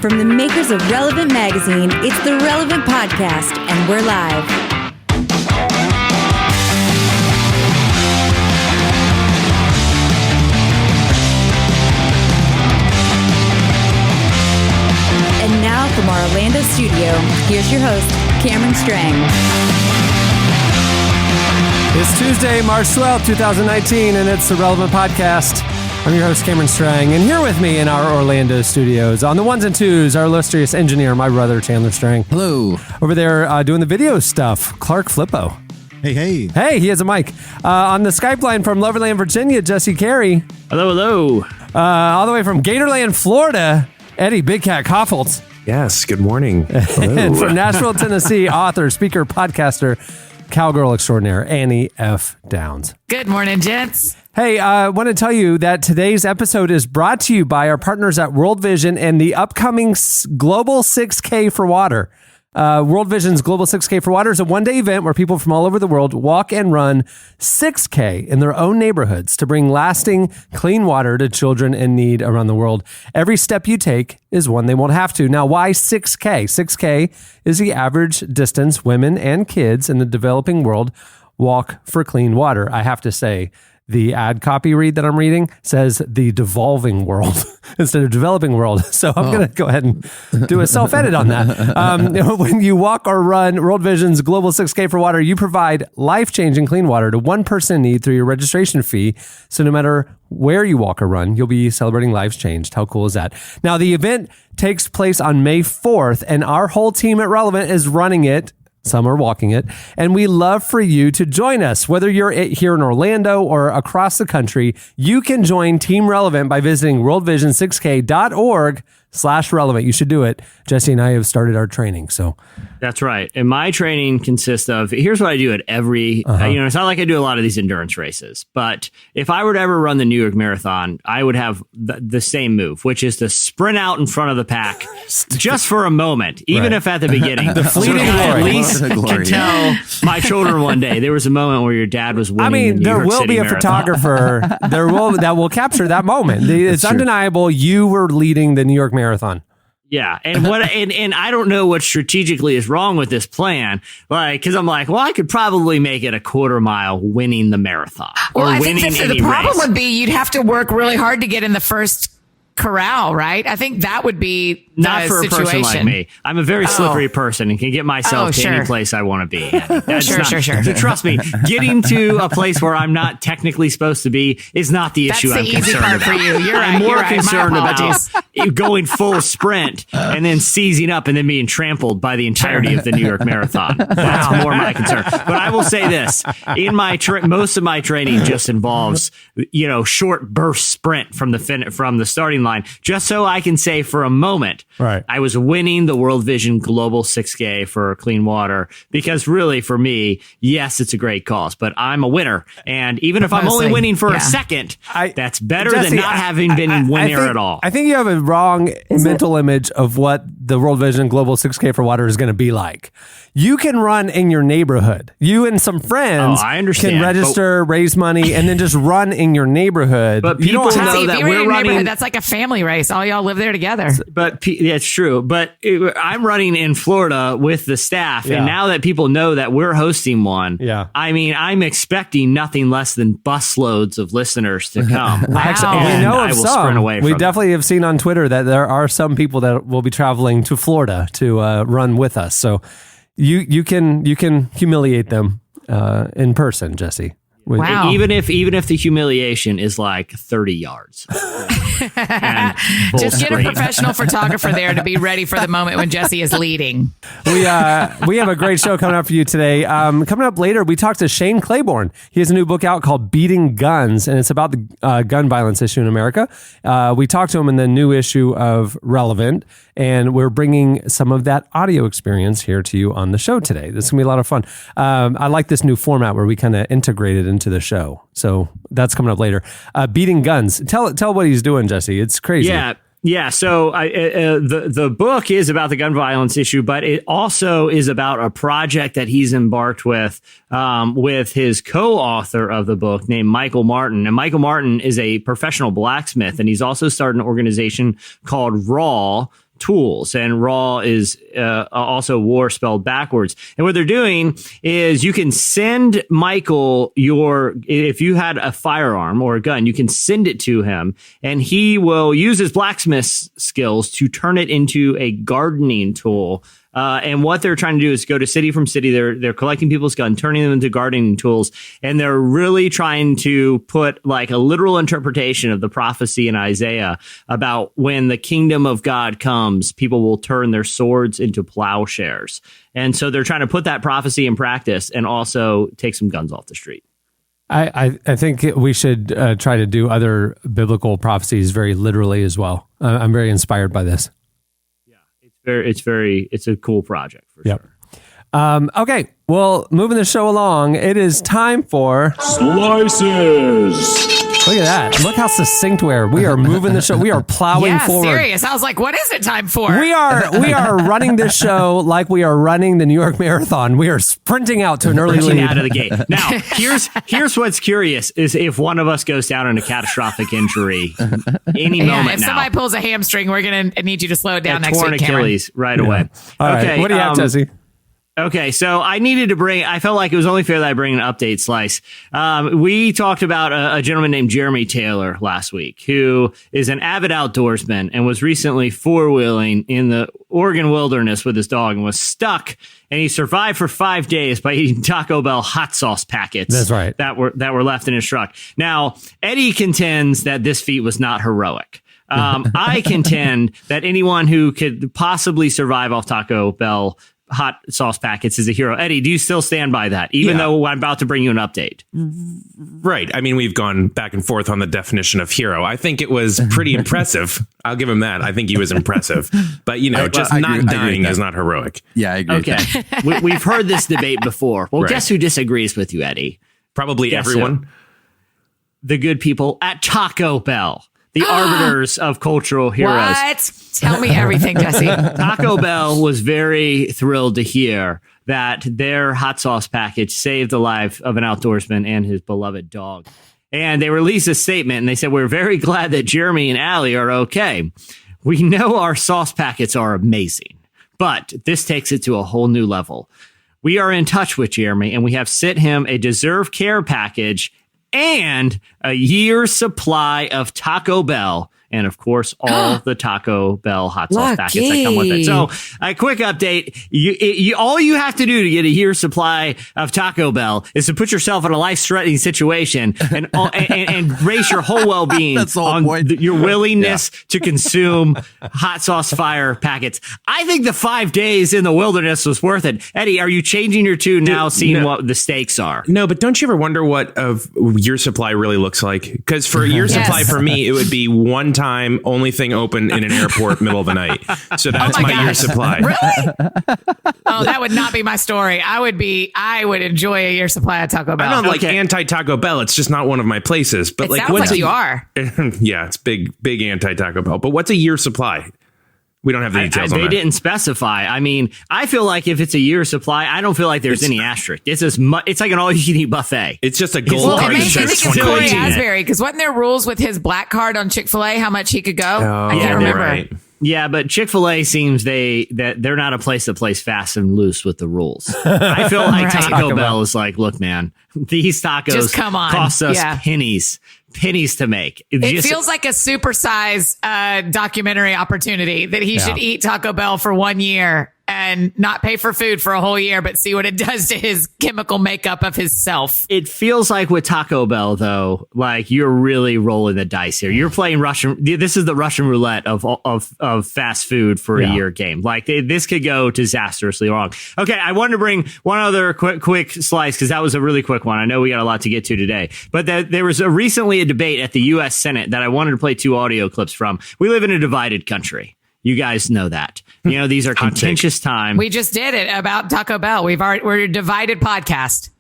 From the makers of Relevant Magazine, it's the Relevant Podcast, and we're live. And now from our Orlando studio, here's your host, Cameron Strang. It's Tuesday, March 12th, 2019, and it's the Relevant Podcast. I'm your host, Cameron Strang, and here with me in our Orlando studios, on the ones and twos, our illustrious engineer, my brother, Chandler Strang. Hello. Over there doing the video stuff, Clark Flippo. Hey. Hey, he has a mic. On the Skype line from Loverland, Virginia, Jesse Carey. Hello. All the way from Gatorland, Florida, Eddie Big Cat Koffoltz. Yes, good morning. And from Nashville, Tennessee, author, speaker, podcaster, cowgirl extraordinaire, Annie F. Downs. Good morning, gents. Hey, I want to tell you that today's episode is brought to you by our partners at World Vision and the upcoming Global 6K for Water. World Vision's Global 6K for Water is a one-day event where people from all over the world walk and run 6K in their own neighborhoods to bring lasting, clean water to children in need around the world. Every step you take is one they won't have to. Now, why 6K? 6K is the average distance women and kids in the developing world walk for clean water. I have to say, the ad copy read that I'm reading says the devolving world instead of developing world. So I'm going to go ahead and do a self-edit on that. When you walk or run World Vision's Global 6K for Water, you provide life-changing clean water to one person in need through your registration fee. So no matter where you walk or run, you'll be celebrating lives changed. How cool is that? Now, the event takes place on May 4th, and our whole team at Relevant is running it. Some are walking it. And we love for you to join us. Whether you're here in Orlando or across the country, you can join Team Relevant by visiting worldvision6k.org/relevant. You should do it. Jesse and I have started our training. So That's right. And my training consists of, here's what I do at every, it's not like I do a lot of these endurance races, but if I were to ever run the New York Marathon, I would have the same move, which is to sprint out in front of the pack just for a moment, even if at the beginning. The fleeting glory. At least can tell my children one day, there was a moment where your dad was winning. I mean, there will be a photographer that will capture that moment. It's undeniable. You were leading the New York Marathon. Yeah, and and I don't know what strategically is wrong with this plan, because I'm like, well, I could probably make it a quarter mile winning the marathon. Well, I think the problem would be you'd have to work really hard to get in the first corral, right? I think that would be not the for situation. a person like me. I'm a very slippery person and can get myself to any place I want to be. Sure. So trust me, getting to a place where I'm not technically supposed to be is not the issue I'm concerned about. That's the easy part for you. You're right. I'm more right. concerned about going full sprint and then seizing up and then being trampled by the entirety of the New York Marathon. That's more my concern. But I will say this: in my most of my training just involves short burst sprint from the starting line, just so I can say for a moment, right, I was winning the World Vision Global 6K for clean water, because really for me, yes, it's a great cause, but I'm a winner. And even if I'm only winning for a second, that's better than not having been winner at all. I think you have a wrong mental image of what the World Vision Global 6K for Water is going to be like. You can run in your neighborhood. You and some friends can register, raise money, and then just run in your neighborhood. But people know that we're running. That's like a family race. All y'all live there together. But it's true. But I'm running in Florida with the staff, and now that people know that we're hosting one, I mean, I'm expecting nothing less than busloads of listeners to come. Actually, we know of some. We definitely have seen on Twitter that there are some people that will be traveling to Florida to run with us. So you can humiliate them in person, Jesse. Wow. Even if the humiliation is like 30 yards. Just get a professional photographer there to be ready for the moment when Jesse is leading. We have a great show coming up for you today. Coming up later, we talked to Shane Claiborne. He has a new book out called Beating Guns, and it's about the gun violence issue in America. We talked to him in the new issue of Relevant, and we're bringing some of that audio experience here to you on the show today. This is going to be a lot of fun. I like this new format where we kind of integrate it into the show. So that's coming up later. Beating Guns. Tell what he's doing, Jesse. It's crazy. Yeah. So the book is about the gun violence issue, but it also is about a project that he's embarked with his co-author of the book named Michael Martin. And Michael Martin is a professional blacksmith, and he's also started an organization called RAW, tools, and raw is also war spelled backwards. And what they're doing is you can send Michael if you had a firearm or a gun, you can send it to him and he will use his blacksmith skills to turn it into a gardening tool. And what they're trying to do is go to city from city. They're collecting people's guns, turning them into gardening tools. And they're really trying to put like a literal interpretation of the prophecy in Isaiah about when the kingdom of God comes, people will turn their swords into plowshares. And so they're trying to put that prophecy in practice and also take some guns off the street. I think we should try to do other biblical prophecies very literally as well. I'm very inspired by this. It's a cool project for sure. Okay, well, moving the show along, it is time for Slices. Look at that. Look how succinct we are. We are moving the show. We are plowing forward. Serious. I was like, what is it time for? We are running this show like we are running the New York Marathon. We are sprinting out to an early lead. Out of the gate. Now, here's what's curious is if one of us goes down in a catastrophic injury any moment if now. somebody pulls a hamstring, we're going to need you to slow it down next torn week, Cameron. Achilles right away. All right. Okay, What do you have, Jesse? Okay, so I felt like it was only fair that I bring an update slice. We talked about a gentleman named Jeremy Taylor last week, who is an avid outdoorsman and was recently four-wheeling in the Oregon wilderness with his dog and was stuck. And he survived for 5 days by eating Taco Bell hot sauce packets. That's right. That were left in his truck. Now, Eddie contends that this feat was not heroic. I contend that anyone who could possibly survive off Taco Bell hot sauce packets is a hero. Eddie, do you still stand by that, even though I'm about to bring you an update? Right. I mean, we've gone back and forth on the definition of hero. I think it was pretty impressive. I'll give him that. I think he was impressive. But, not dying is not heroic. Yeah, I agree. Okay. We've heard this debate before. Well, Right. Guess who disagrees with you, Eddie? Probably Guess everyone. who? The good people at Taco Bell. The arbiters of cultural heroes. What? Tell me everything, Jesse. Taco Bell was very thrilled to hear that their hot sauce package saved the life of an outdoorsman and his beloved dog. And they released a statement and they said, "We're very glad that Jeremy and Allie are okay. We know our sauce packets are amazing, but this takes it to a whole new level. We are in touch with Jeremy and we have sent him a deserved care package and a year's supply of Taco Bell. And of course, all the Taco Bell hot sauce packets that come with it." So a quick update. All you have to do to get a year's supply of Taco Bell is to put yourself in a life-threatening situation and base your whole well-being That's the whole on point. your willingness to consume hot sauce fire packets. I think the 5 days in the wilderness was worth it. Eddie, are you changing your tune now, seeing what the stakes are? No, but don't you ever wonder what your supply really looks like? Because for your supply, for me, it would be one time, only thing open in an airport, middle of the night. So that's my year supply. Really? Oh, that would not be my story. I would enjoy a year supply of Taco Bell. I'm not like anti-Taco Bell. It's just not one of my places. But It like, sounds what's like you are. Yeah, it's big anti-Taco Bell. But what's a year supply? We don't have the details on They that. didn't specify. I mean, I feel like if it's a year's supply, I don't feel like there's any asterisk. It's it's like an all-you-can-eat buffet. It's just a gold Well, card it that makes me says think it's Corey 2018. Asbury, because wasn't there rules with his black card on Chick-fil-A how much he could go? Oh, I can't remember. right. Yeah, but Chick-fil-A seems that they're not a place that plays fast and loose with the rules. I feel like Right. Taco Bell is like, look, man, these tacos Just come on. cost us Yeah. pennies to make. It feels like a supersize documentary opportunity that he should eat Taco Bell for 1 year and not pay for food for a whole year, but see what it does to his chemical makeup of his self. It feels like with Taco Bell, though, like you're really rolling the dice here. You're playing Russian. This is the Russian roulette of fast food for a year game. Like this could go disastrously wrong. Okay, I wanted to bring one other quick slice because that was a really quick one. I know we got a lot to get to today, but there was recently a debate at the U.S. Senate that I wanted to play 2 audio clips from. We live in a divided country. You guys know that. You know, these are contentious times. We just did it about Taco Bell. We're a divided podcast.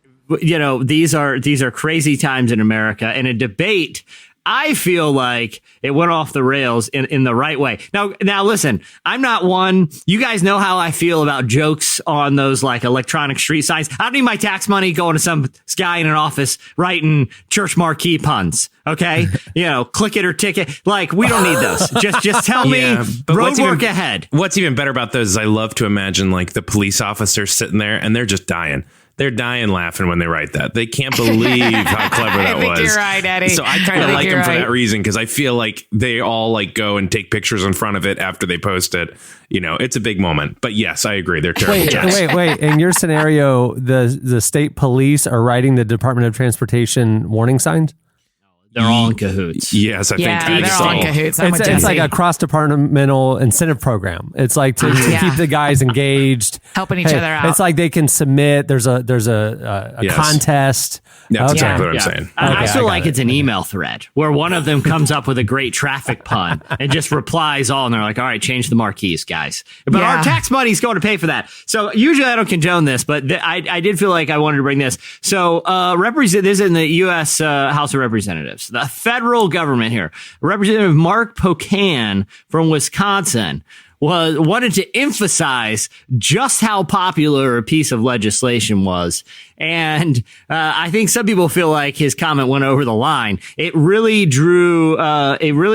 You know, these are crazy times in America, and a debate I feel like it went off the rails in the right way. Now listen, I'm not one. You guys know how I feel about jokes on those like electronic street signs. I don't need my tax money going to some guy in an office writing church marquee puns. Okay, click it or ticket. Like, we don't need those. Just tell me road work ahead. What's even better about those is I love to imagine like the police officers sitting there and they're just dying. They're dying laughing when they write that. They can't believe how clever that I think was. you're right, Eddie. So I kind of like them for that reason, because I feel like they all like go and take pictures in front of it after they post it. It's a big moment. But yes, I agree. They're terrible jokes. Wait. In your scenario, the state police are writing the Department of Transportation warning signs? They're all in cahoots. Yes, I think they're all in cahoots. It's like a cross-departmental incentive program. It's like to keep the guys engaged, helping each other out. It's like they can submit. There's a contest. That's exactly what I'm saying. I feel like it's an email thread where one of them comes up with a great traffic pun and just replies all, and they're like, all right, change the marquees, guys. But our tax money is going to pay for that. So usually I don't condone this, but I did feel like I wanted to bring this. So this is in the U.S. House of Representatives. The federal government here, Representative Mark Pocan from Wisconsin wanted to emphasize just how popular a piece of legislation was. And I think some people feel like his comment went over the line. It really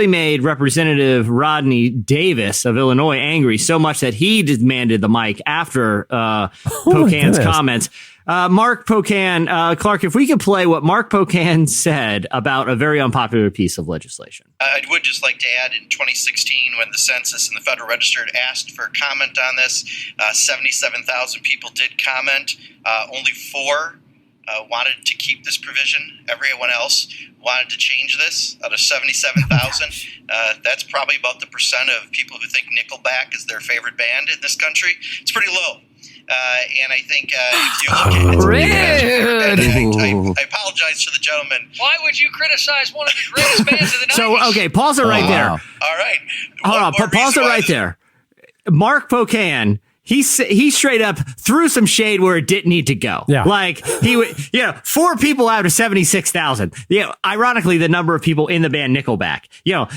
made Representative Rodney Davis of Illinois angry so much that he demanded the mic after Pocan's comments. Mark Pocan, Clark, if we could play what Mark Pocan said about a very unpopular piece of legislation. I would just like to add, in 2016, when the census and the Federal Register asked for comment on this, 77,000 people did comment. Only 4 wanted to keep this provision. Everyone else wanted to change this. Out of 77,000, that's probably about the percent of people who think Nickelback is their favorite band in this country. It's pretty low. And I think if you look at rude. I apologize to the gentleman. Why would you criticize one of the greatest bands of the 90s? So, okay, pause it right there. All right. Hold on, pause it right there. Mark Pocan, he straight up threw some shade where it didn't need to go. Yeah. Like, 4 people out of 76,000. Ironically, the number of people in the band Nickelback.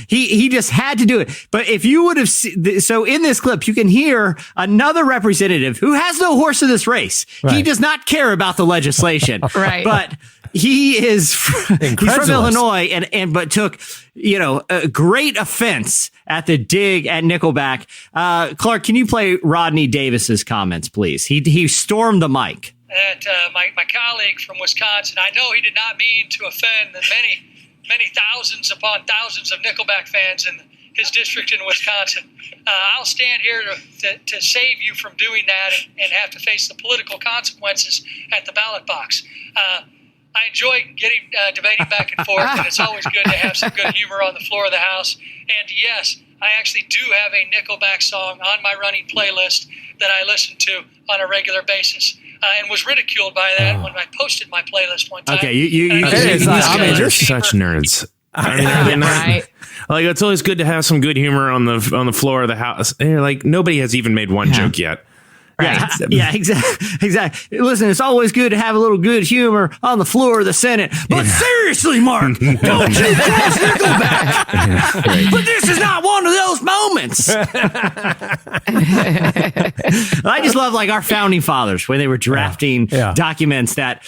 He just had to do it. But if you would have so in this clip, you can hear another representative who has no horse in this race. Right. He does not care about the legislation. Right. But he's from Illinois but took a great offense at the dig at Nickelback. Clark, can you play Rodney Davis's comments, please? He stormed the mic. And my colleague from Wisconsin, I know he did not mean to offend the many thousands upon thousands of Nickelback fans in his district in Wisconsin. I'll stand here to save you from doing that and have to face the political consequences at the ballot box. I enjoy debating back and forth, and it's always good to have some good humor on the floor of the House. And yes, I actually do have a Nickelback song on my running playlist that I listen to on a regular basis, and was ridiculed by that when I posted my playlist one time. Okay, you're such nerds. Right. Like, it's always good to have some good humor on the floor of the House. And you're like, nobody has even made one joke yet. Right. Yeah, exactly. Listen, it's always good to have a little good humor on the floor of the Senate. But seriously, Mark, don't you cross Nickelback. Right. But this is not one of those moments. I just love like our founding fathers when they were drafting documents that,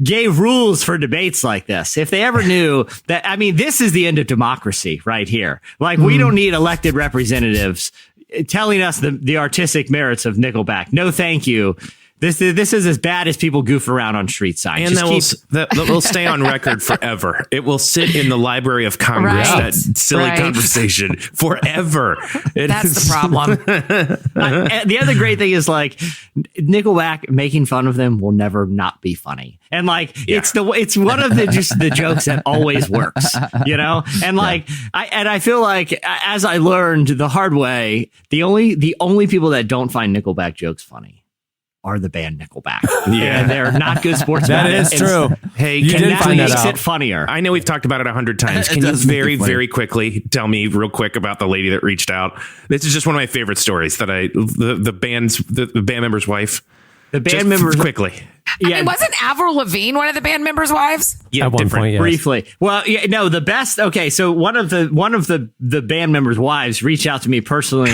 gave rules for debates like this. If they ever knew that, this is the end of democracy right here. Like, we don't need elected representatives telling us the artistic merits of Nickelback. No, thank you. This is as bad as people goof around on street signs. And that will stay on record forever. It will sit in the Library of Congress, that silly conversation, forever. That's the problem. The other great thing is, like, Nickelback making fun of them will never not be funny. And like, it's one of the jokes that always works, and like, I feel like, as I learned the hard way, the only people that don't find Nickelback jokes funny are the band Nickelback. Yeah, and they're not good sportsmen. That is true. Hey, you did find that makes out. it funnier. I know we've talked about it 100 times. Can you very quickly tell me real quick about the lady that reached out? This is just one of my favorite stories that the band member's wife. The band Just members quickly. I mean, wasn't Avril Lavigne one of the band members' wives? Yeah, At one different. point, yes. briefly. Well, yeah, no, the best. Okay, so one of the band members' wives reached out to me personally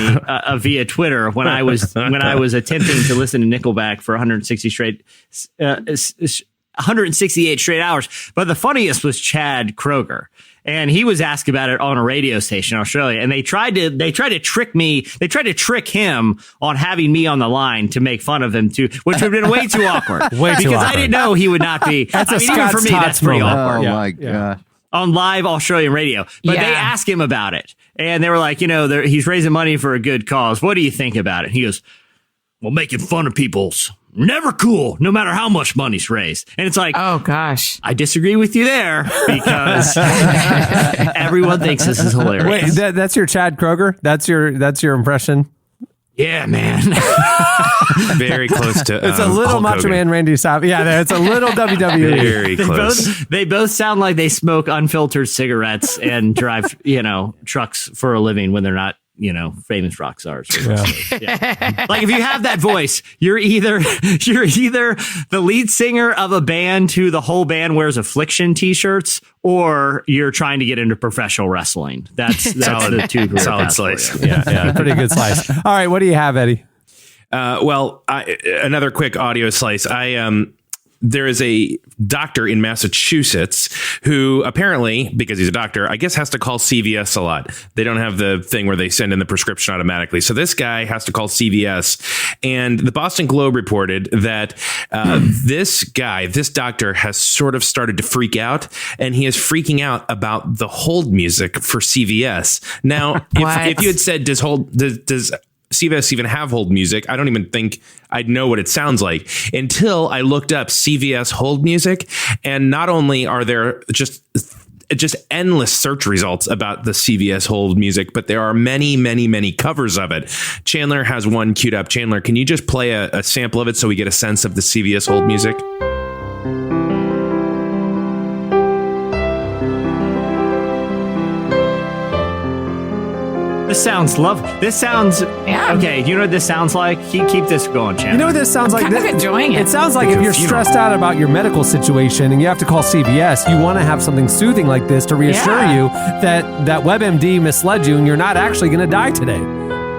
via Twitter when I was attempting to listen to Nickelback for 168 straight hours. But the funniest was Chad Kroger. And he was asked about it on a radio station in Australia. And they tried to trick me. They tried to trick him on having me on the line to make fun of him too, which would have been way too awkward. Because I didn't know he would not be. That's a even Scott for me, Stotts that's pretty moment. awkward. Oh my God. On live Australian radio. But they asked him about it. And they were like, he's raising money for a good cause. What do you think about it? He goes, well, making fun of people's never cool, no matter how much money's raised. And it's like, oh gosh, I disagree with you there because everyone thinks this is hilarious. Wait, that's your Chad Kroger? That's your impression? Yeah, man. Very close to. It's a little Hulk Macho Hogan. Man Randy Savage. Yeah, it's a little WWE. Very close. They both sound like they smoke unfiltered cigarettes and drive, trucks for a living when they're not, famous rock stars. Yeah. Like if you have that voice, you're either the lead singer of a band who the whole band wears Affliction t-shirts, or you're trying to get into professional wrestling. That's the two career Solid paths for slice. you. Yeah, pretty good slice. All right, what do you have, Eddie? Another quick audio slice. There is a doctor in Massachusetts who apparently, because he's a doctor, I guess has to call CVS a lot. They don't have the thing where they send in the prescription automatically. So this guy has to call CVS. And the Boston Globe reported that this doctor has sort of started to freak out, and he is freaking out about the hold music for CVS. Now, if you had said, does CVS even have hold music? I don't even think I'd know what it sounds like until I looked up CVS hold music. And not only are there just endless search results about the CVS hold music, but there are many, many, many covers of it. Chandler has one queued up. Chandler, can you just play a sample of it so we get a sense of the CVS hold music? This sounds lovely. This sounds okay. You know what this sounds like? Keep this going, Chandler. You know what this sounds like? kind of enjoying it. It sounds like if you're stressed out about your medical situation and you have to call CVS, you want to have something soothing like this to reassure you that WebMD misled you and you're not actually going to die today.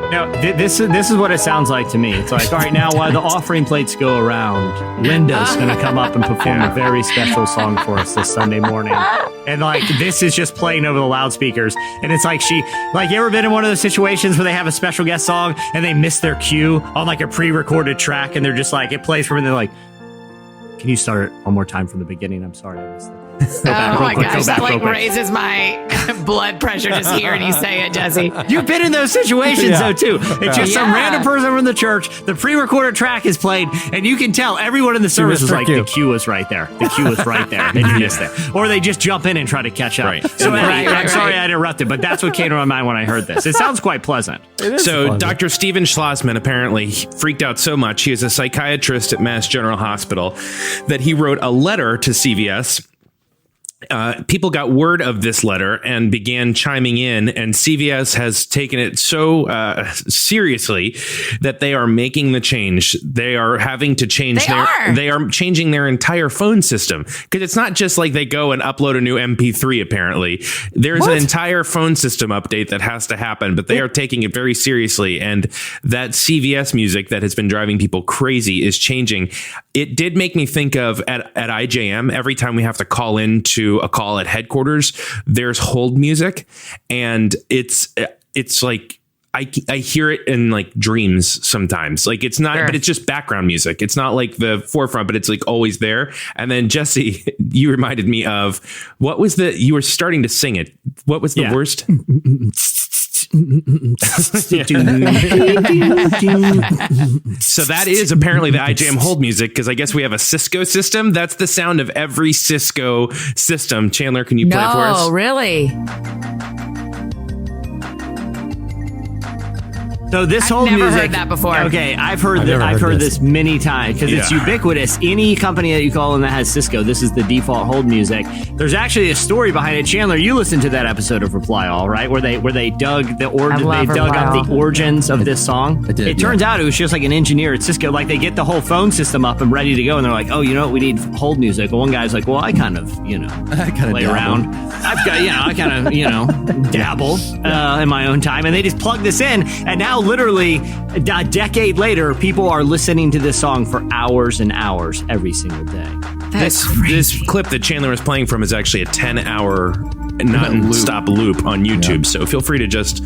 Now, this is what it sounds like to me. It's like, all right, now while the offering plates go around, Linda's going to come up and perform a very special song for us this Sunday morning. And like, this is just playing over the loudspeakers. And it's like you ever been in one of those situations where they have a special guest song and they miss their cue on like a pre-recorded track and they're just like, it plays from and they're like, can you start it one more time from the beginning? I'm sorry, I missed it. Oh my gosh, that like raises my blood pressure just hearing you say it, Jesse. You've been in those situations though too. It's just some random person from the church. The pre-recorded track is played, and you can tell everyone in the service is like, the cue was right there. The cue was right there. And you missed it. Or they just jump in and try to catch up. Right. So I'm sorry I interrupted, but that's what came to my mind when I heard this. It sounds quite pleasant. So Dr. Stephen Schlossman apparently freaked out so much. He is a psychiatrist at Mass General Hospital that he wrote a letter to CVS. People got word of this letter and began chiming in, and CVS has taken it so seriously that they are making the change. They are having to change they are changing their entire phone system, because it's not just like they go and upload a new MP3. Apparently, there's an entire phone system update that has to happen, but they are taking it very seriously. And that CVS music that has been driving people crazy is changing. It did make me think of at IJM, every time we have to call into a call at headquarters, there's hold music, and it's like I hear it in like dreams sometimes. Like it's not, but it's just background music. It's not like the forefront, but it's like always there. And then Jesse, you reminded me of you were starting to sing it. What was the worst? So that is apparently the IJM hold music, because I guess we have a Cisco system. That's the sound of every Cisco system. Chandler, can you play it for us? No, really? So this whole never music, heard that before. Okay, I've heard this this many times because it's ubiquitous. Any company that you call in that has Cisco, this is the default hold music. There's actually a story behind it. Chandler, you listened to that episode of Reply All, right? Where they dug up the origins of this song. I did. It turns out it was just like an engineer at Cisco. Like they get the whole phone system up and ready to go, and they're like, oh, you know what? We need hold music. Well, one guy's like, well, I kind of play around. I've got I kind of dabble in my own time, and they just plug this in, and now literally a decade later, people are listening to this song for hours and hours every single day. This clip that Chandler was playing from is actually a 10-hour non-stop loop on YouTube. Yeah. So feel free to just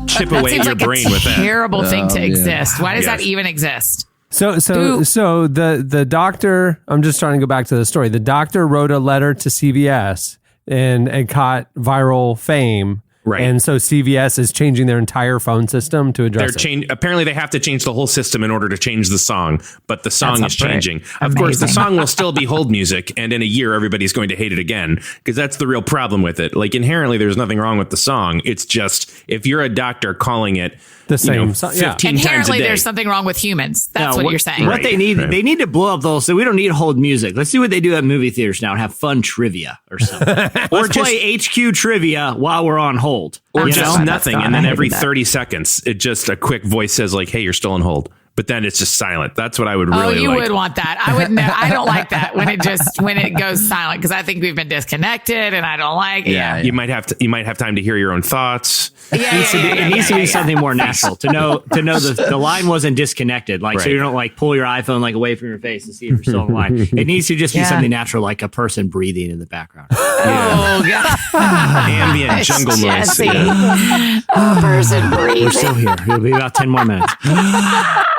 chip away at your brain with that. Terrible thing to exist. Why does that even exist? So the doctor, I'm just trying to go back to the story. The doctor wrote a letter to CVS and caught viral fame. Right. And so CVS is changing their entire phone system to address it. Apparently they have to change the whole system in order to change the song, but the song is changing. Of course, the song will still be hold music, and in a year, everybody's going to hate it again, because that's the real problem with it. Like, inherently, there's nothing wrong with the song. It's just, if you're a doctor calling it the same song, 15 times a inherently, day. there's something wrong with humans. That's what you're saying. What they need, they need to blow up those. So we don't need hold music. Let's see what they do at movie theaters now and have fun trivia or something. Or play HQ trivia while we're on hold. Or just nothing, and then every 30 seconds, it just a quick voice says like, "Hey, you're still on hold." But then it's just silent. That's what I would really like. Oh, you would want that. I would. I don't like that when it goes silent, because I think we've been disconnected, and I don't like it. Yeah. You might have time to hear your own thoughts. It needs to be something more natural to know the line wasn't disconnected. Like, so you don't like pull your iPhone like away from your face to see if you're still on the line. It needs to just be something natural, like a person breathing in the background. Oh God! Ambient jungle noise. A person breathing. We're still here. It'll be about 10 more minutes.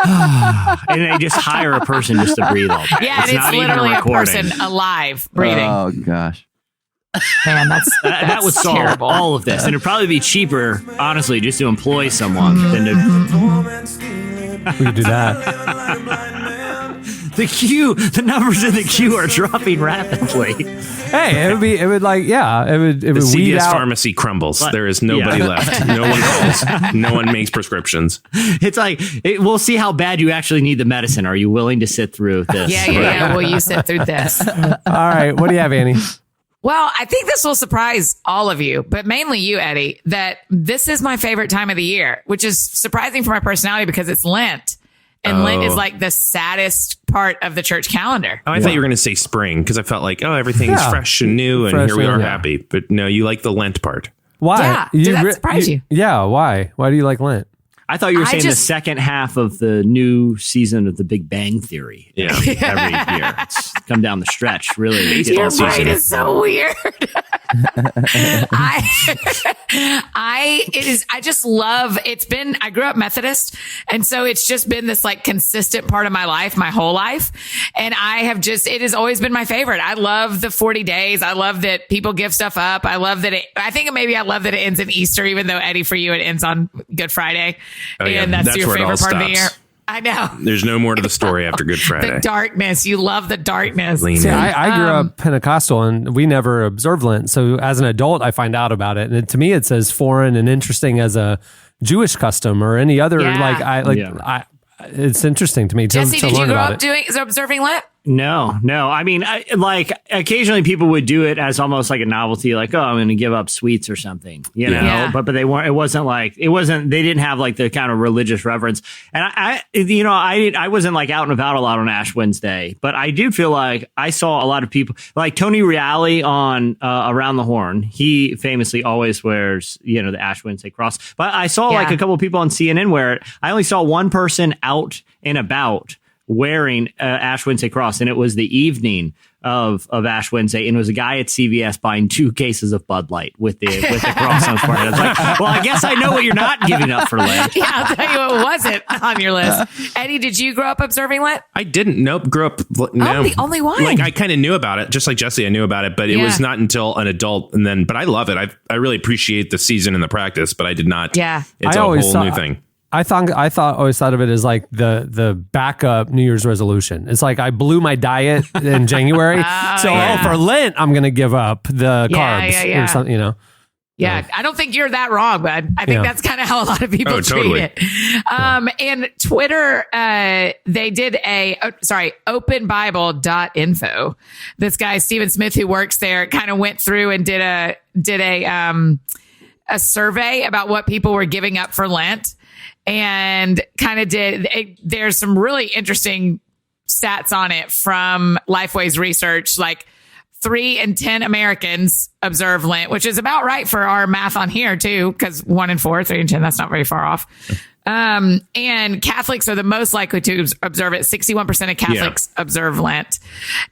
And they just hire a person just to breathe all day. Yeah, it's not literally a person alive breathing. Oh gosh. Man, that would solve terrible. all of this. And it'd probably be cheaper, honestly, just to employ someone than to... We could do that. The numbers in the queue are dropping rapidly. Hey, it would weed CVS out. pharmacy crumbles. There is nobody left. No one calls. No one makes prescriptions. It's like, we'll see how bad you actually need the medicine. Are you willing to sit through this? Yeah. Will you sit through this? All right. What do you have, Annie? Well, I think this will surprise all of you, but mainly you, Eddie, that this is my favorite time of the year, which is surprising for my personality because it's Lent. And Lent is like the saddest part of the church calendar. Oh, I thought you were going to say spring, because I felt like, everything's fresh and new, and here we are happy. But no, you like the Lent part. Why? Yeah. Did that surprise you? Yeah. Why? Why do you like Lent? I thought you were saying the second half of the new season of The Big Bang Theory. Yeah. Every year. It's come down the stretch, really. Your brain is so weird. I just love, I grew up Methodist. And so it's just been this like consistent part of my life, my whole life. And it has always been my favorite. I love the 40 days. I love that people give stuff up. I love that I love that it ends in Easter, even though Eddie, for you, it ends on Good Friday. Oh, yeah. And that's your favorite part of the year. I know. There's no more to the story after Good Friday. The darkness. You love the darkness. See, I grew up Pentecostal, and we never observed Lent. So as an adult, I find out about it. And to me, it's as foreign and interesting as a Jewish custom or any other. It's interesting to me to Jesse, to did learn you grow about up observing Lent? No. I mean, occasionally people would do it as almost like a novelty, like, oh, I'm going to give up sweets or something, you know. Yeah. But they weren't. They didn't have like the kind of religious reverence. And I wasn't like out and about a lot on Ash Wednesday, but I do feel like I saw a lot of people, like Tony Reale on Around the Horn. He famously always wears, the Ash Wednesday cross. But I saw like a couple of people on CNN wear it. I only saw one person out and about wearing Ash Wednesday cross, and it was the evening of Ash Wednesday, and it was a guy at CVS buying 2 cases of Bud Light with the cross on his forehead. I was like, well, I guess I know what you're not giving up for Lent. Yeah, I'll tell you what wasn't on your list. Eddie, did you grow up observing Lent? I didn't. Nope. Grew up. No. Oh, the only one. Like, I kind of knew about it, just like Jesse. I knew about it, but it was not until an adult. But I love it. I really appreciate the season and the practice, but I did not. Yeah, it's a whole new thing. I always thought of it as like the backup New Year's resolution. It's like I blew my diet in January, for Lent I'm going to give up the carbs or something. Yeah, I don't think you're that wrong, bud. I think that's kind of how a lot of people treat it. And Twitter, they did openbible.info. This guy, Stephen Smith, who works there, kind of went through and did a survey about what people were giving up for Lent, and kind of there's some really interesting stats on it from Lifeway's research, like 3 in 10 Americans observe Lent, which is about right for our math on here too, because 1 in 4, 3 in 10, that's not very far off. And Catholics are the most likely to observe it. 61% of Catholics observe Lent.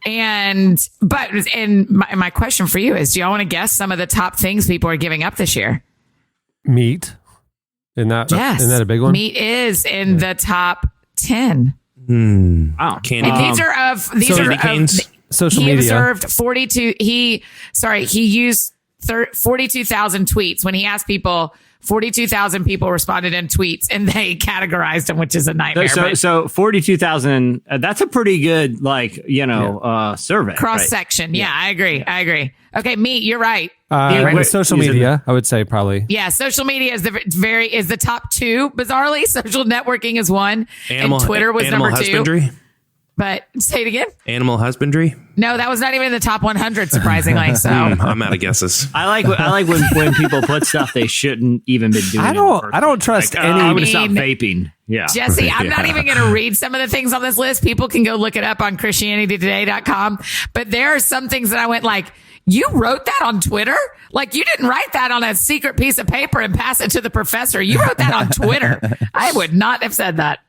And my question for you is, do y'all want to guess some of the top things people are giving up this year? Meat. Isn't that a big one? Meat is in the top 10. Wow. Candy. And these are canes. Social media. He observed 42. He used 42,000 tweets. When he asked people, 42,000 people responded in tweets, and they categorized them, which is a nightmare. So 42,000. That's a pretty good, survey. Cross section. Right? Yeah, I agree. Okay, meat. You're right. Social media, I would say probably. Yeah, social media is the top 2. Bizarrely, social networking is 1, and Twitter was number 2. Husbandry? But say it again. Animal husbandry? No, that was not even in the top 100, surprisingly. So I'm out of guesses. I like when people put stuff they shouldn't even been doing. I don't trust any. I'm going to stop vaping. Yeah, Jesse, I'm not even going to read some of the things on this list. People can go look it up on ChristianityToday.com. But there are some things that I went like, you wrote that on Twitter? Like, you didn't write that on a secret piece of paper and pass it to the professor. You wrote that on Twitter. I would not have said that.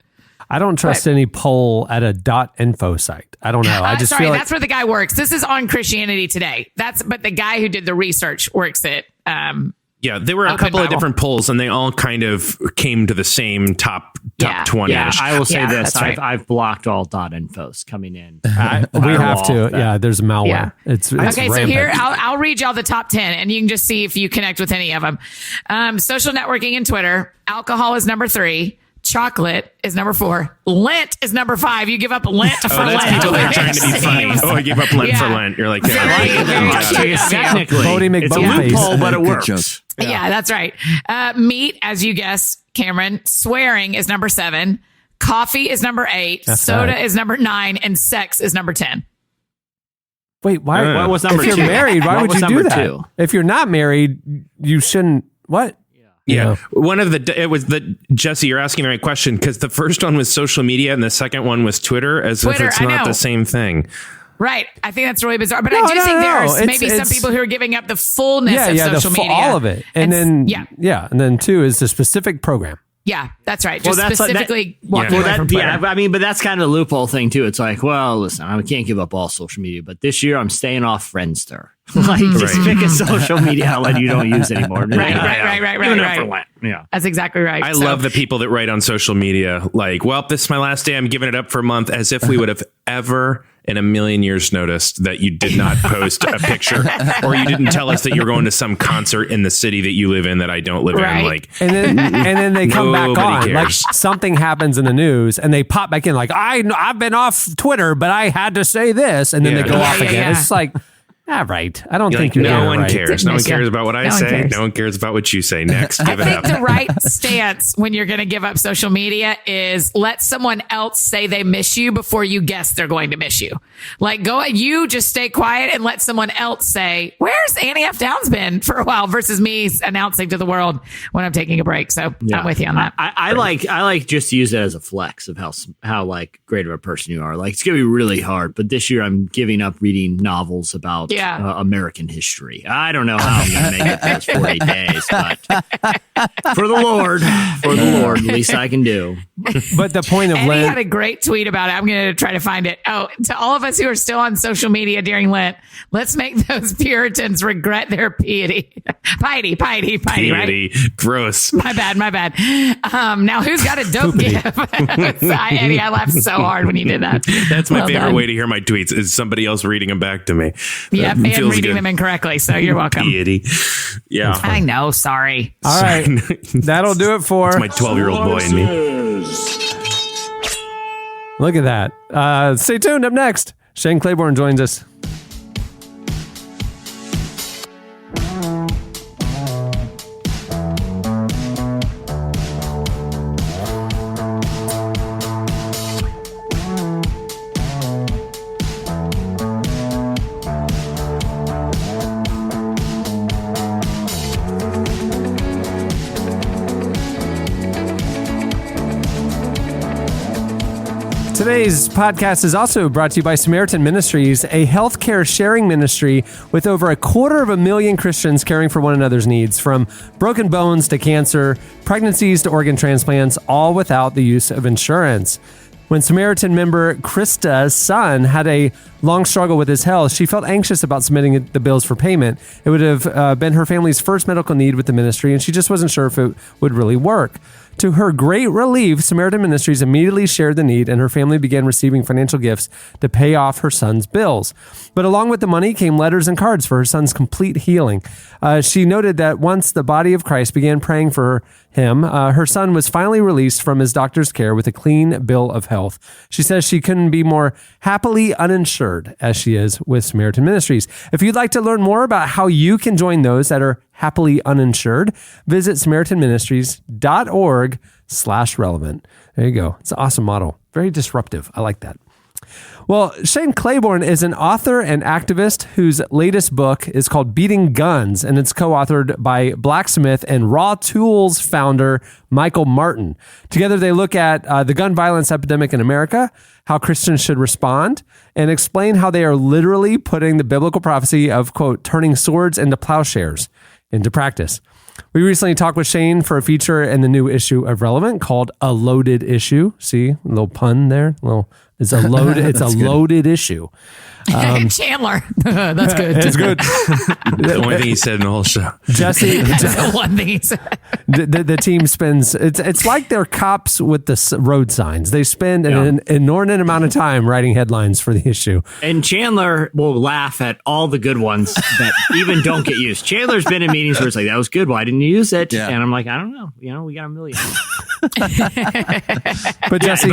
I don't trust any poll at a .info site. I don't know. I just feel like that's where the guy works. This is on Christianity Today. But the guy who did the research works at. Yeah, there were a couple of different polls, and they all kind of came to the same top 20. Yeah, I will say this: right. I've blocked all .infos coming in. we have to. Yeah, there's malware. Yeah. It's okay. rampant. So here I'll read y'all the top 10, and you can just see if you connect with any of them. Social networking and Twitter. Alcohol is number 3. Chocolate is number 4. Lent is number 5. You give up Lent for Lent. That's people that are trying to be funny. I gave up Lent for Lent. You're like, technically, it's a loophole, but it works. Yeah, that's right. Meat, as you guess, Cameron. Swearing is number 7. Coffee is number 8. Soda is number 9. And sex is number 10. Wait, why? What was number 2? If you're married, why would you do that? 2? If you're not married, you shouldn't. What? Yeah. Jesse, you're asking the right question, because the first one was social media and the second one was Twitter, if it's not the same thing. Right. I think that's really bizarre. But I do think there's maybe some people who are giving up the fullness of social media. All of it. And then 2 is the specific program. Yeah, that's right. Just specifically walking away from Twitter. Yeah, I mean, but that's kind of the loophole thing too. It's like, well, listen, I can't give up all social media, but this year I'm staying off Friendster. Just pick a social media outlet you don't use anymore. Right. Yeah, that's exactly right. I love the people that write on social media like, well, this is my last day. I'm giving it up for a month, as if we would have ever in a million years noticed that you did not post a picture, or you didn't tell us that you're going to some concert in the city that you live in that I don't live in. Like, and then they come back on. Cares. Like something happens in the news, and they pop back in. Like I've been off Twitter, but I had to say this, and then they go off again. Yeah. It's like, all right. I don't think you're no one right. cares. No one cares about what I say. No one cares about what you say. Next, give it up. I think the right stance when you're going to give up social media is let someone else say they miss you before you guess they're going to miss you. Like, you just stay quiet and let someone else say, where's Annie F. Downs been for a while, versus me announcing to the world when I'm taking a break. So I'm with you on that. I like just to use it as a flex of how like great of a person you are. Like, it's going to be really hard, but this year I'm giving up reading novels about American history. I don't know how I'm going to make it past 40 days, but for the Lord, at least I can do. But the point of Lent, had a great tweet about it. I'm going to try to find it. Oh, to all of us who are still on social media during Lent, let's make those Puritans regret their piety. Piety, right? Gross. My bad. Now who's got a dope gift? Eddie, I laughed so hard when you did that. That's my favorite way to hear my tweets, is somebody else reading them back to me. Yep, and reading them incorrectly. So you're welcome. Piety. Yeah. I know. Sorry. All right. That'll do it for my 12-year-old boy and me. Look at that. Stay tuned. Up next, Shane Claiborne joins us. Today's podcast is also brought to you by Samaritan Ministries, a healthcare sharing ministry with over 250,000 Christians caring for one another's needs, from broken bones to cancer, pregnancies to organ transplants, all without the use of insurance. When Samaritan member Krista's son had a long struggle with his health, she felt anxious about submitting the bills for payment. It would have been her family's first medical need with the ministry, and she just wasn't sure if it would really work. To her great relief, Samaritan Ministries immediately shared the need, and her family began receiving financial gifts to pay off her son's bills. But along with the money came letters and cards for her son's complete healing. She noted that once the body of Christ began praying for him, her son was finally released from his doctor's care with a clean bill of health. She says she couldn't be more happily uninsured as she is with Samaritan Ministries. If you'd like to learn more about how you can join those that are happily uninsured, visit SamaritanMinistries.org/relevant. There you go. It's an awesome model. Very disruptive. I like that. Well, Shane Claiborne is an author and activist whose latest book is called Beating Guns, and it's co-authored by Blacksmith and Raw Tools founder Michael Martin. Together, they look at the gun violence epidemic in America, how Christians should respond, and explain how they are literally putting the biblical prophecy of, quote, turning swords into plowshares into practice. We recently talked with Shane for a feature in the new issue of Relevant called A Loaded Issue. See, a little pun there. It's a loaded issue. Chandler. That's good. It's good. The only thing he said in the whole show. Jesse, That's the one thing he said. the team spends, it's like they're cops with the road signs. They spend an inordinate amount of time writing headlines for the issue. And Chandler will laugh at all the good ones that even don't get used. Chandler's been in meetings where it's like, that was good. Why didn't you use it? Yeah. And I'm like, I don't know. We got a million. But Jesse,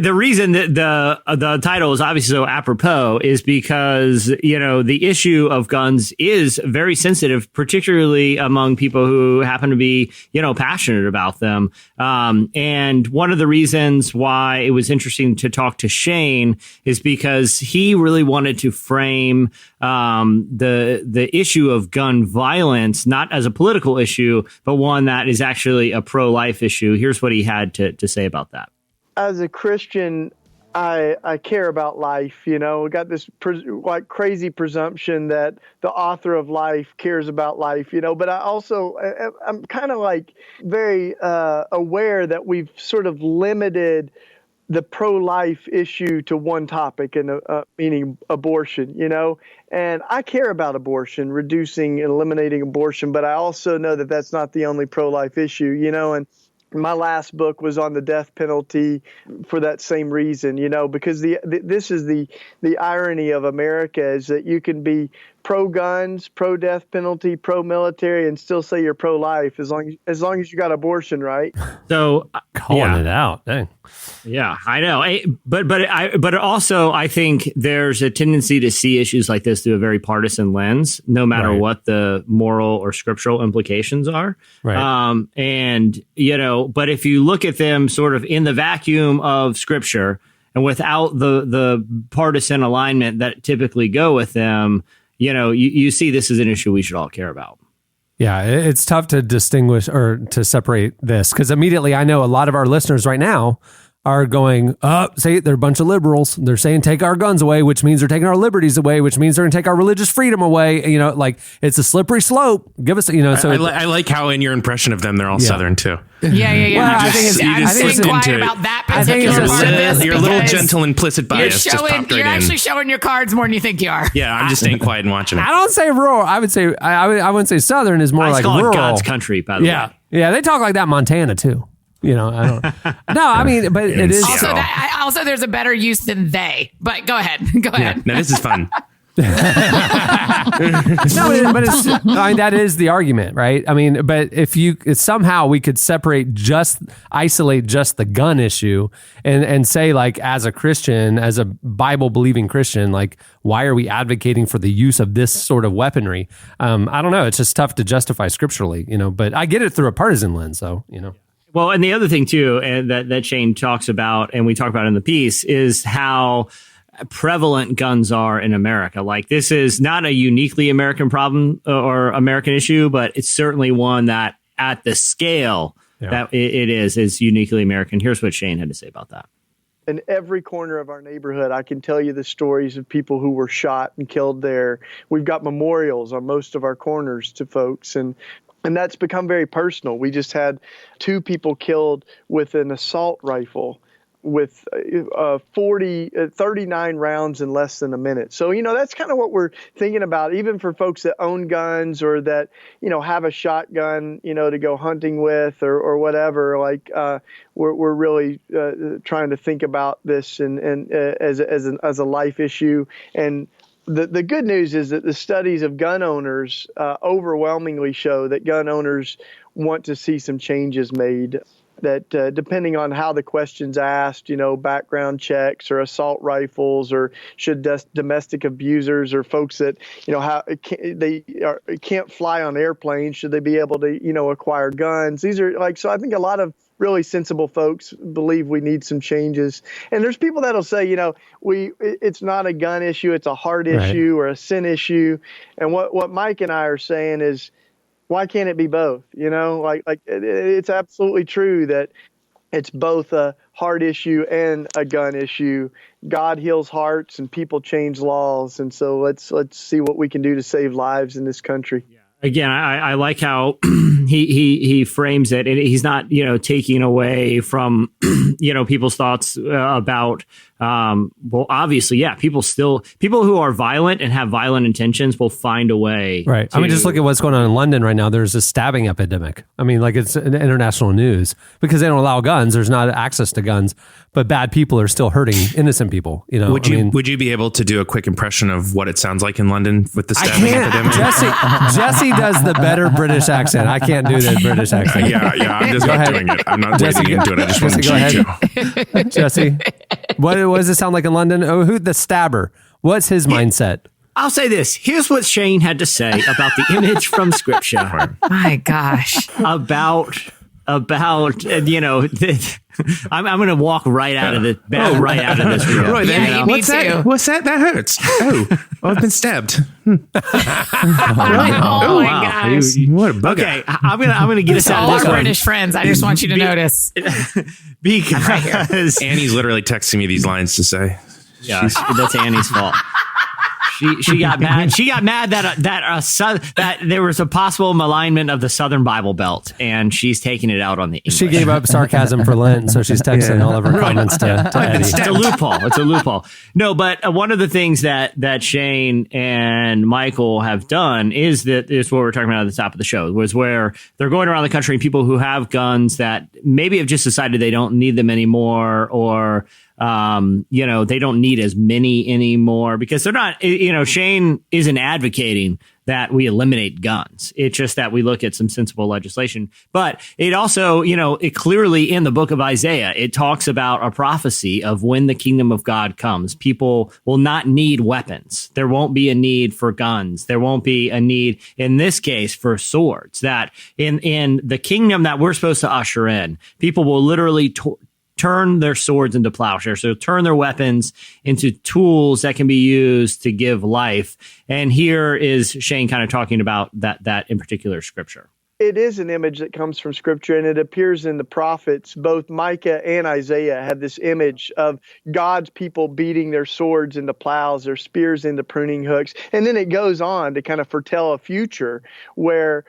the reason that the title is obviously so apropos is because, the issue of guns is very sensitive, particularly among people who happen to be, passionate about them. And one of the reasons why it was interesting to talk to Shane is because he really wanted to frame the issue of gun violence, not as a political issue, but one that is actually a pro-life issue. Here's what he had to say about that. As a Christian, I care about life. We got this crazy presumption that the author of life cares about life, but I'm kind of very aware that we've sort of limited the pro-life issue to one topic, and meaning abortion, and I care about abortion, reducing and eliminating abortion, but I also know that that's not the only pro-life issue, and my last book was on the death penalty for that same reason, because this is the irony of America, is that you can be pro-guns, pro-death penalty, pro-military, and still say you're pro-life as long as you got abortion, right? So calling it out, dang. Yeah, I know. But also, I think there's a tendency to see issues like this through a very partisan lens, no matter what the moral or scriptural implications are. Right. But if you look at them sort of in the vacuum of scripture and without the partisan alignment that typically go with them, you see this is an issue we should all care about. Yeah, it's tough to distinguish or to separate this, because immediately I know a lot of our listeners right now are going, say they're a bunch of liberals. They're saying take our guns away, which means they're taking our liberties away, which means they're going to take our religious freedom away. It's a slippery slope. Give us, So I like how in your impression of them, they're all Southern too. Yeah. Well, I think it's quiet about that particular part of this. You're a little gentle implicit bias. You're actually showing your cards more than you think you are. Yeah, I'm just staying quiet and watching it. I don't say rural. I would say I wouldn't say Southern is more like rural. God's country, by the way. Yeah, they talk like that in Montana too. I don't. No, I mean, but it is. Also, there's a better use than they. But go ahead. No, this is fun. But that is the argument, right? I mean, but if somehow we could isolate just the gun issue and say, as a Christian, as a Bible believing Christian, why are we advocating for the use of this sort of weaponry? I don't know. It's just tough to justify scripturally, but I get it through a partisan lens, though, Well, and the other thing too, and that Shane talks about, and we talk about in the piece, is how prevalent guns are in America. This is not a uniquely American problem or American issue, but it's certainly one that at the scale that it is uniquely American. Here's what Shane had to say about that. in every corner of our neighborhood, I can tell you the stories of people who were shot and killed there. We've got memorials on most of our corners to folks, and that's become very personal. We just had 2 people killed with an assault rifle with 39 rounds in less than a minute. So, that's kind of what we're thinking about, even for folks that own guns or that, have a shotgun, to go hunting with or whatever. Like, we're really trying to think about this and as a life issue. And the good news is that the studies of gun owners overwhelmingly show that gun owners want to see some changes made. That depending on how the question's asked, background checks or assault rifles, or should domestic abusers or folks that, can't fly on airplanes, should they be able to, acquire guns? These are so I think a lot of really sensible folks believe we need some changes. And there's people that'll say, it's not a gun issue, it's a heart issue or a sin issue. And what Mike and I are saying is, why can't it be both? It's absolutely true that it's both a heart issue and a gun issue. God heals hearts and people change laws. And so let's see what we can do to save lives in this country. Yeah. Again, I like how he frames it. And he's not, taking away from, people's thoughts about, well, obviously, yeah, people who are violent and have violent intentions will find a way. Right. Just look at what's going on in London right now. There's a stabbing epidemic. It's international news because they don't allow guns. There's not access to guns, but bad people are still hurting innocent people. Would you be able to do a quick impression of what it sounds like in London with the stabbing epidemic? Jesse does the better British accent. I can't do the British accent. Yeah. I'm just not doing it. I'm not wading into it. I just want to cheat you. Jesse, what does it sound like in London? Oh, who the stabber? What's his mindset? I'll say this. Here's what Shane had to say about the image from Scripture. My gosh. About I'm going to walk right out of this. Right out of this room. Roy, what's that? What's that? That hurts. I've been stabbed. Oh my gosh! What a bugger. Okay, I'm gonna get us out of this one. British friends, I just want you to notice. Because Annie's literally texting me these lines to say. Yeah, that's Annie's fault. She got mad. She got mad that there was a possible malignment of the Southern Bible Belt, and she's taking it out on the English. She gave up sarcasm for Lent, so she's texting all of her comments to Eddie. It's a loophole. It's a loophole. No, but one of the things that Shane and Michael have done is what we're talking about at the top of the show, was where they're going around the country and people who have guns that maybe have just decided they don't need them anymore, or they don't need as many anymore because they're not, Shane isn't advocating that we eliminate guns. It's just that we look at some sensible legislation. But it also, it clearly in the book of Isaiah, it talks about a prophecy of when the kingdom of God comes. People will not need weapons. There won't be a need for guns. There won't be a need, in this case, for swords. That in the kingdom that we're supposed to usher in, people will literally turn their swords into plowshares. So turn their weapons into tools that can be used to give life. And here is Shane kind of talking about that in particular scripture. It is an image that comes from Scripture, and it appears in the prophets. Both Micah and Isaiah have this image of God's people beating their swords into plows, their spears into pruning hooks. And then it goes on to kind of foretell a future where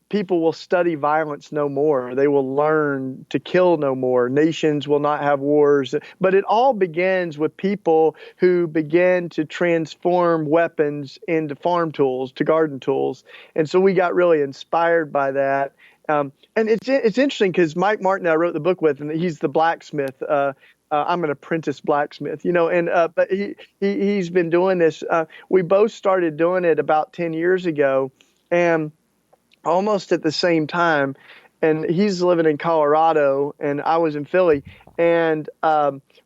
people will study violence no more. They will learn to kill no more. Nations will not have wars. But it all begins with people who begin to transform weapons into farm tools, to garden tools. And so we got really inspired by that. And it's interesting because Mike Martin I wrote the book with, and he's the blacksmith. I'm an apprentice blacksmith, but he's been doing this. We both started doing it about 10 years ago, and almost at the same time. And he's living in Colorado and I was in Philly. And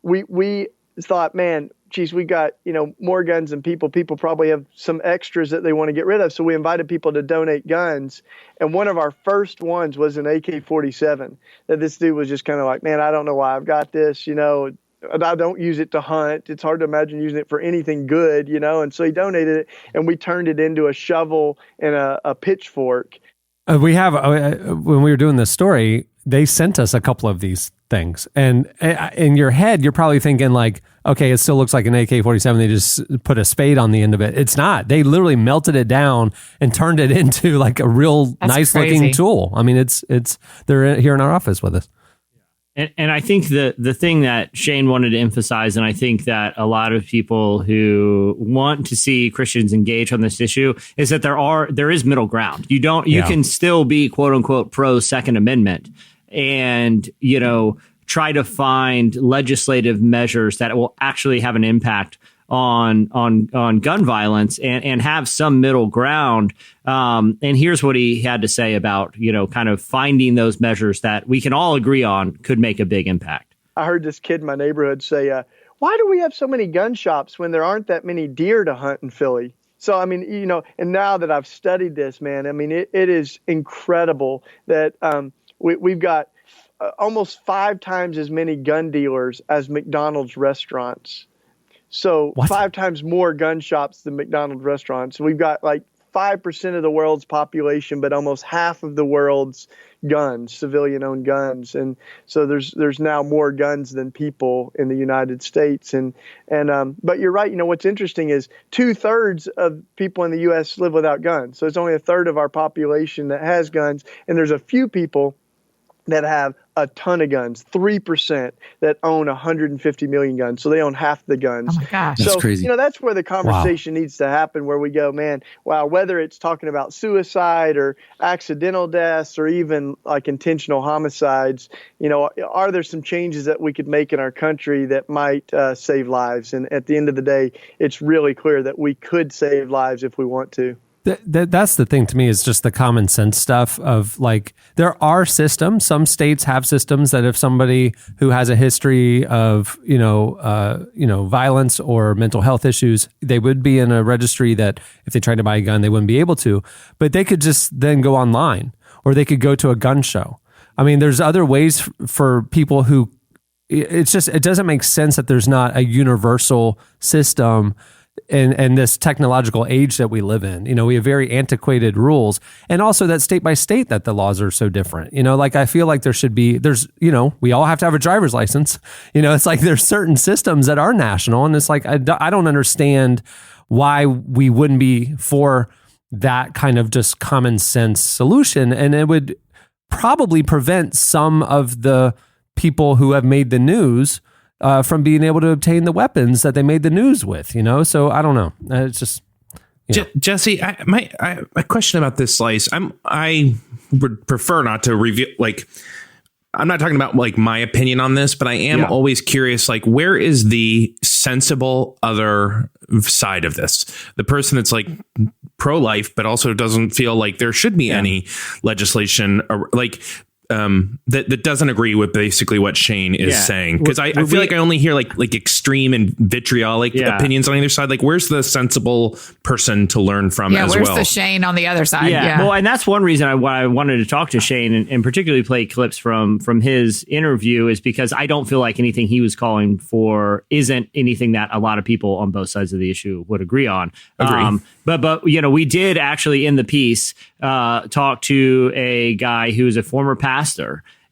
we thought, man, geez, we got, more guns than people. People probably have some extras that they want to get rid of. So we invited people to donate guns. And one of our first ones was an AK-47 that this dude was just kind of like, man, I don't know why I've got this, I don't use it to hunt. It's hard to imagine using it for anything good, and so he donated it and we turned it into a shovel and a pitchfork. We have, when we were doing this story, they sent us a couple of these things, and in your head, you're probably thinking like, okay, it still looks like an AK-47. They just put a spade on the end of it. It's not. They literally melted it down and turned it into like a real nice looking tool. I mean, they're here in our office with us. And I think the thing that Shane wanted to emphasize, and I think that a lot of people who want to see Christians engage on this issue, is that there is middle ground. You can still be quote unquote pro Second Amendment and, try to find legislative measures that will actually have an impact on gun violence and have some middle ground. And here's what he had to say about, kind of finding those measures that we can all agree on could make a big impact. I heard this kid in my neighborhood say, why do we have so many gun shops when there aren't that many deer to hunt in Philly? So, I mean, and now that I've studied this, man, I mean, it is incredible that we've got almost 5 times as many gun dealers as McDonald's restaurants. So 5 times more gun shops than McDonald's restaurants. We've got like 5% of the world's population, but almost half of the world's guns, civilian-owned guns. And so there's now more guns than people in the United States. But you're right. What's interesting is 2/3 of people in the U.S. live without guns. So it's only 1/3 of our population that has guns. And there's a few people that have a ton of guns, 3% that own 150 million guns. So they own half the guns. Oh my gosh. That's crazy. That's where the conversation needs to happen, where we go, man, wow, whether it's talking about suicide or accidental deaths or even like intentional homicides, are there some changes that we could make in our country that might save lives? And at the end of the day, it's really clear that we could save lives if we want to. That's the thing to me, is just the common sense stuff of like, there are systems. Some states have systems that if somebody who has a history of, violence or mental health issues, they would be in a registry that if they tried to buy a gun, they wouldn't be able to, but they could just then go online or they could go to a gun show. I mean, there's other ways for people who it doesn't make sense that there's not a universal system in this technological age that we live in. We have very antiquated rules, and also that state by state that the laws are so different. I feel like we all have to have a driver's license. It's like there's certain systems that are national, and it's like, I don't understand why we wouldn't be for that kind of just common sense solution. And it would probably prevent some of the people who have made the news from being able to obtain the weapons that they made the news with, So I don't know. It's just Jesse. My question about this slice. I would prefer not to reveal. Like, I'm not talking about like my opinion on this, but I am always curious. Like, where is the sensible other side of this? The person that's like pro-life, but also doesn't feel like there should be any legislation or like. That doesn't agree with basically what Shane is saying, because I feel like I only hear like extreme and vitriolic opinions on either side. Like, where's the sensible person to learn from as well? Where's the Shane on the other side? Well, and that's one reason why I wanted to talk to Shane and particularly play clips from his interview, is because I don't feel like anything he was calling for isn't anything that a lot of people on both sides of the issue would agree on. But we did actually in the piece talk to a guy who's a former pastor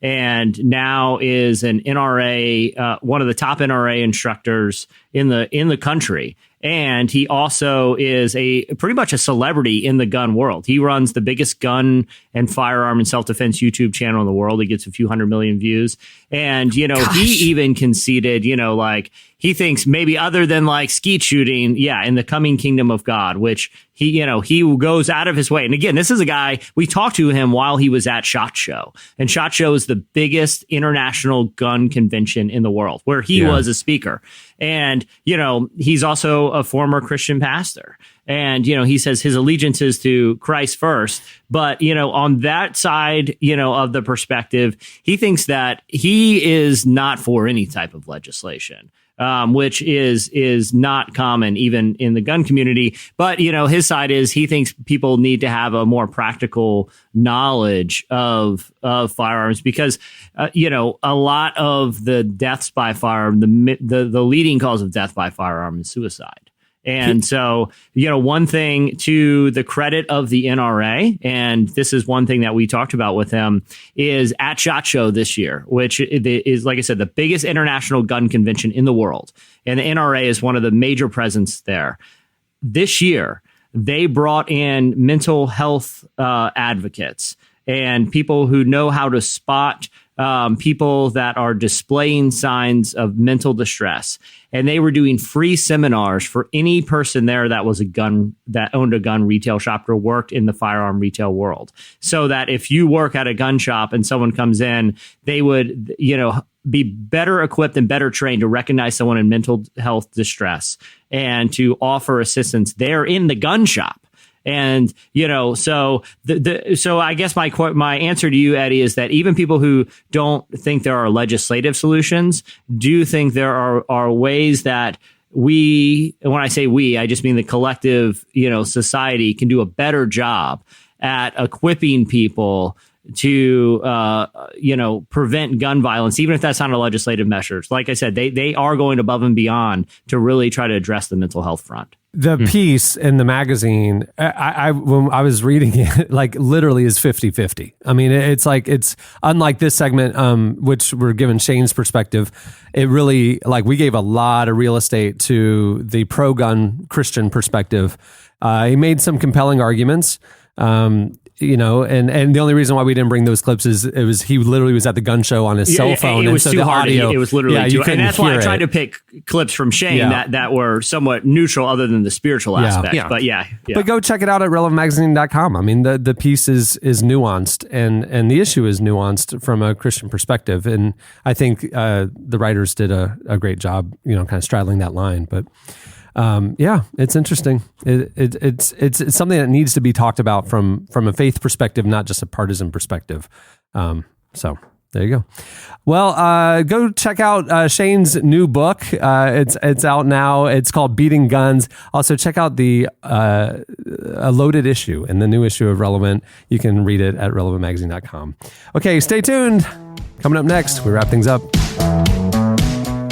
and now is an NRA, one of the top NRA instructors in the country. And he also is pretty much a celebrity in the gun world. He runs the biggest gun and firearm and self-defense YouTube channel in the world. He gets a few 100 million views. And, he even conceded, like he thinks maybe other than like skeet shooting, in the coming kingdom of God, which he goes out of his way. And again, this is a guy, we talked to him while he was at SHOT Show. And SHOT Show is the biggest international gun convention in the world, where he was a speaker. And, he's also a former Christian pastor. And, he says his allegiance is to Christ first. But, on that side, of the perspective, he thinks that he is not for any type of legislation. Which is not common even in the gun community. But, his side is he thinks people need to have a more practical knowledge of firearms, because, a lot of the deaths by firearm, the leading cause of death by firearm is suicide. And so, one thing to the credit of the NRA, and this is one thing that we talked about with him, is at SHOT Show this year, which is, like I said, the biggest international gun convention in the world. And the NRA is one of the major presence there. This year, they brought in mental health advocates and people who know how to spot people that are displaying signs of mental distress. And they were doing free seminars for any person there that owned a gun retail shop or worked in the firearm retail world. So that if you work at a gun shop and someone comes in, they would, be better equipped and better trained to recognize someone in mental health distress and to offer assistance there in the gun shop. And, so I guess my answer to you, Eddie, is that even people who don't think there are legislative solutions do think there are ways that we, and when I say we, I just mean the collective, society can do a better job at equipping people to, prevent gun violence, even if that's not a legislative measure. Like I said, they are going above and beyond to really try to address the mental health front. The piece in the magazine, when I was reading it, like literally is 50-50. I mean, it's unlike this segment, which we're given Shane's perspective. It really, we gave a lot of real estate to the pro-gun Christian perspective. He made some compelling arguments. And the only reason why we didn't bring those clips is he literally was at the gun show on his cell phone. It was too hard. It was literally too hard. And that's why I tried to pick clips from Shane that were somewhat neutral other than the spiritual aspect. Yeah. But go check it out at relevantmagazine.com. I mean, the piece is nuanced and the issue is nuanced from a Christian perspective. And I think the writers did a great job, kind of straddling that line. But it's interesting. It's something that needs to be talked about from a faith perspective, not just a partisan perspective. So there you go. Well, go check out Shane's new book. It's out now. It's called Beating Guns. Also, check out the a loaded issue and the new issue of Relevant. You can read it at relevantmagazine.com. Okay, stay tuned. Coming up next, we wrap things up.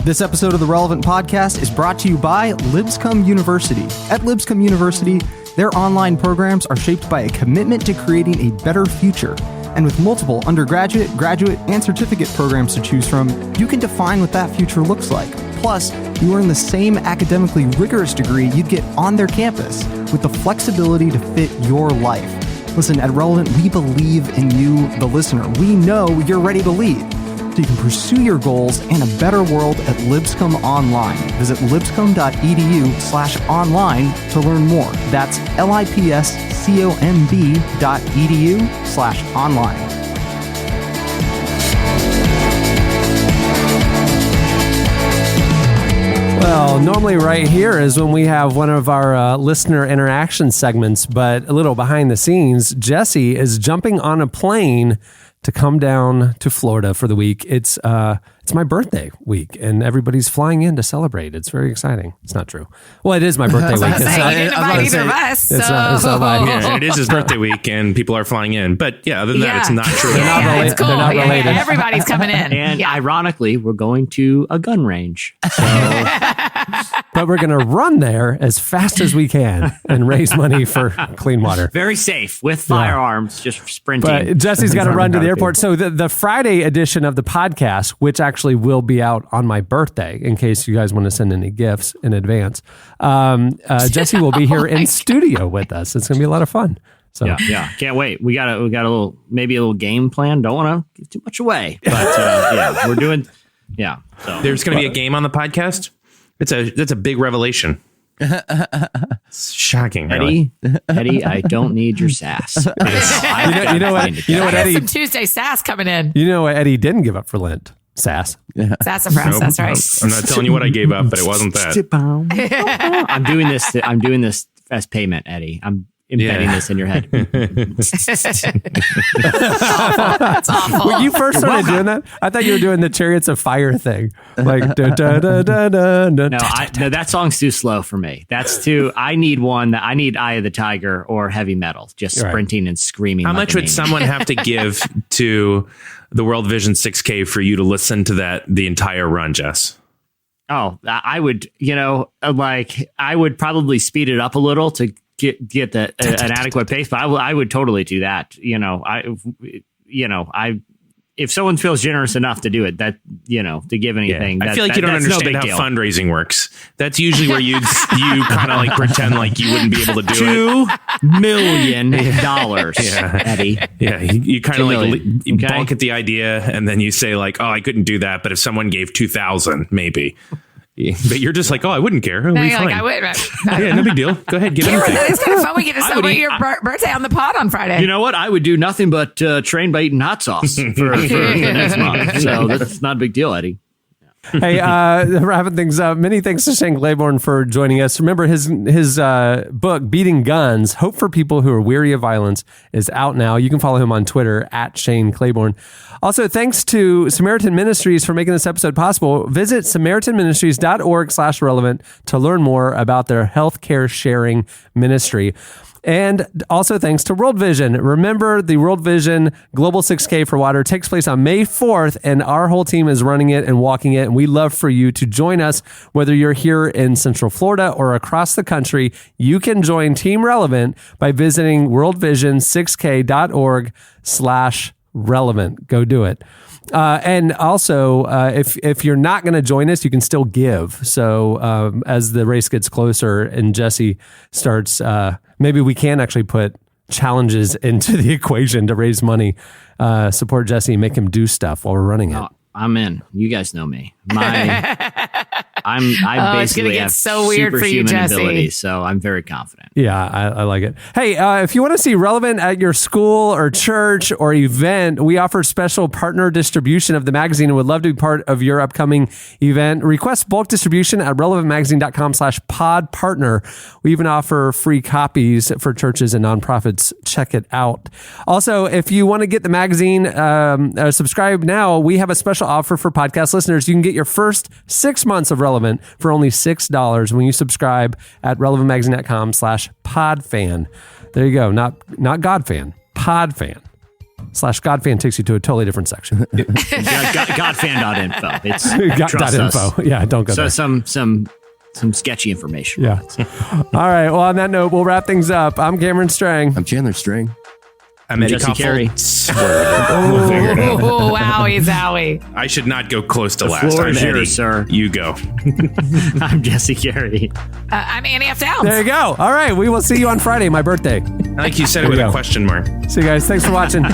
This episode of the Relevant Podcast is brought to you by Lipscomb University. At Lipscomb University, their online programs are shaped by a commitment to creating a better future. And with multiple undergraduate, graduate, and certificate programs to choose from, you can define what that future looks like. Plus, you earn the same academically rigorous degree you'd get on their campus with the flexibility to fit your life. Listen, at Relevant, we believe in you, the listener. We know you're ready to lead. So you can pursue your goals and a better world at Lipscomb Online. Visit lipscomb.edu/online to learn more. That's lipscomb.edu/online. Well, normally right here is when we have one of our listener interaction segments, but a little behind the scenes, Jesse is jumping on a plane to come down to Florida for the week. It's my birthday week, and everybody's flying in to celebrate. It's very exciting. It's not true. Well, it is my birthday week. He didn't invite either of us. It's not yeah, it is his birthday week, and people are flying in. But other than that, it's not true. They're not related. It's cool. They're not related. Yeah, everybody's coming in. And ironically, we're going to a gun range. So. But we're going to run there as fast as we can and raise money for clean water. Very safe with firearms, just sprinting. But Jesse's got to run to the airport. So the Friday edition of the podcast, which actually will be out on my birthday, in case you guys want to send any gifts in advance, Jesse will be here in studio with us. It's going to be a lot of fun. So yeah, can't wait. We got a little game plan. Don't want to give too much away, but we're doing. Yeah, so. There's going to be a game on the podcast. That's a big revelation. It's shocking, Eddie. Eddie, I don't need your sass. You know what, Eddie? Some Tuesday sass coming in. You know what Eddie didn't give up for Lent? Sass. Sassafras. That's right. I'm not telling you what I gave up, but it wasn't that. I'm doing this as payment, Eddie. I'm embedding this in your head. That's awful. When you first started doing that, I thought you were doing the Chariots of Fire thing. Like, da, da, da, da, da, da, no, that song's too slow for me. That's too, I need Eye of the Tiger or heavy metal, just sprinting and screaming. How much would someone have to give to the World Vision 6K for you to listen to the entire run, Jess? Oh, I would, I would probably speed it up a little to get an adequate pace, but I would totally do that. If someone feels generous enough to do it, that, to give anything. I feel like you don't understand how fundraising works. That's usually where you kind of like pretend like you wouldn't be able to do it. $2 million, Eddie. Yeah, you kind of like balk at the idea, and then you say like, "Oh, I couldn't do that," but if someone gave 2,000, maybe. But you're just like, oh, I wouldn't care. It'll be fine. Like, I would. Yeah, no big deal. Go ahead, give anything. It's kind of fun. We get to celebrate your birthday on the pod on Friday. You know what? I would do nothing but train by eating hot sauce for the next month. So that's not a big deal, Eddie. Hey, wrapping things up, many thanks to Shane Claiborne for joining us. Remember, his book, Beating Guns, Hope for People Who Are Weary of Violence, is out now. You can follow him on Twitter at Shane Claiborne. Also, thanks to Samaritan Ministries for making this episode possible. Visit samaritanministries.org/relevant to learn more about their healthcare sharing ministry. And also thanks to World Vision. Remember, the World Vision Global 6K for Water takes place on May 4th, and our whole team is running it and walking it. And we'd love for you to join us, whether you're here in Central Florida or across the country. You can join Team Relevant by visiting worldvision6k.org/relevant. Go do it. And also, if you're not going to join us, you can still give. So as the race gets closer and Jesse starts, maybe we can actually put challenges into the equation to raise money, support Jesse, and make him do stuff while we're running it. I'm in. You guys know me. I basically have so weird for you, Jesse. Abilities, so I'm very confident. Yeah, I like it. Hey, if you want to see Relevant at your school or church or event, we offer special partner distribution of the magazine and would love to be part of your upcoming event. Request bulk distribution at relevantmagazine.com/pod partner. We even offer free copies for churches and nonprofits. Check it out. Also, if you want to get the magazine, subscribe now. We have a special offer for podcast listeners. You can get your first 6 months of Relevant for only $6 when you subscribe at relevantmagazine.com/podfan. There you go. Not Godfan, podfan. /Godfan takes you to a totally different section. Godfan.info. It's .info. Yeah, don't go there. So some sketchy information. Yeah. All right. Well, on that note, we'll wrap things up. I'm Cameron Strang. I'm Chandler Strang. I'm Eddie Jesse Carey. We'll figure it out. Oh, wowie zowie. I should not go close to The last floor time, is Eddie. yours, sir. You go. I'm Jesse Carey. I'm Annie F. Downs. There you go. All right. We will see you on Friday, my birthday. I like you said it with a question mark. See you guys. Thanks for watching.